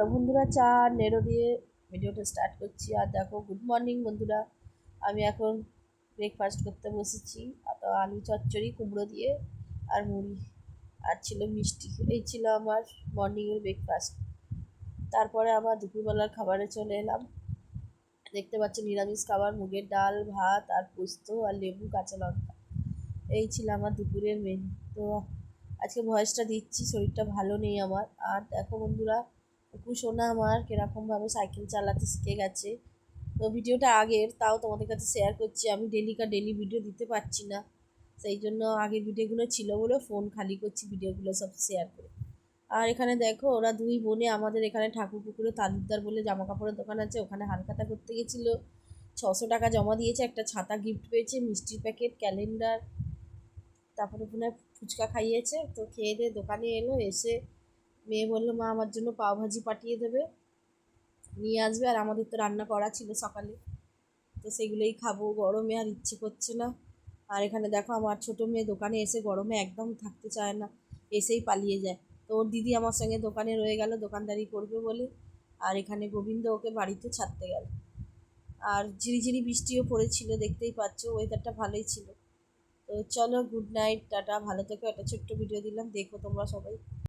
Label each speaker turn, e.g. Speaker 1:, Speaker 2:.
Speaker 1: তো বন্ধুরা চা নেড়ো দিয়ে ভিডিওটা স্টার্ট করছি। আর দেখো, গুড মর্নিং বন্ধুরা। আমি এখন ব্রেকফাস্ট করতে বসেছি। তো আলু চচ্চড়ি কুমড়ো দিয়ে আর মুড়ি আর ছিল মিষ্টি। এই ছিল আমার মর্নিংয়ের ব্রেকফাস্ট। তারপরে আবার দুপুরবেলার খাবারে চলে এলাম। দেখতে পাচ্ছি নিরামিষ খাবার, মুগের ডাল, ভাত আর পোস্ত আর লেবু কাঁচা লঙ্কা। এই ছিল আমার দুপুরের মেনু। তো আজকে ভয়েসটা দিচ্ছি, শরীরটা ভালো নেই আমার। আর দেখো বন্ধুরা, অপু সোনা আমার কিরকমভাবে সাইকেল চালাতে শিখে গেছে। তো ভিডিওটা আগের, তাও তোমাদের কাছে শেয়ার করছি। আমি ডেলি ভিডিও দিতে পারছি না, সেই জন্য আগের ভিডিওগুলো ছিল বলে ফোন খালি করছি, ভিডিওগুলো সব শেয়ার করে। আর এখানে দেখো, ওরা দুই বোনে আমাদের এখানে ঠাকুর পুকুরে তালুকদার বলে জামা কাপড়ের দোকান আছে, ওখানে হালখাতা করতে গেছিলো। 600 টাকা জমা দিয়েছে, একটা ছাতা গিফট পেয়েছে, মিষ্টির প্যাকেট, ক্যালেন্ডার, তারপরে ওখানে ফুচকা খাইয়েছে। তো খেয়ে দিয়ে দোকানে এলো, এসে মেয়ে বললো মা আমার জন্য পাওভাজি পাঠিয়ে দেবে, নিয়ে আসবে। আর আমাদের তো রান্না করা ছিল সকালে, তো সেগুলোই খাবো। গরমে আর ইচ্ছে করছে না। আর এখানে দেখো, আমার ছোটো মেয়ে দোকানে এসে গরমে একদম থাকতে চায় না, এসেই পালিয়ে যায়। তো ওর দিদি আমার সঙ্গে দোকানে রয়ে গেল দোকানদারি করবে বলে। আর এখানে গোবিন্দ ওকে বাড়িতে ছাড়তে গেল। আর ঝিরিঝিরি বৃষ্টিও পড়েছিল, দেখতেই পাচ্ছ, ওয়েদারটা ভালোই ছিল। তো চলো, গুড নাইট, টাটা, ভালো থেকো। একটা ছোট্ট ভিডিও দিলাম, দেখো তোমরা সবাই।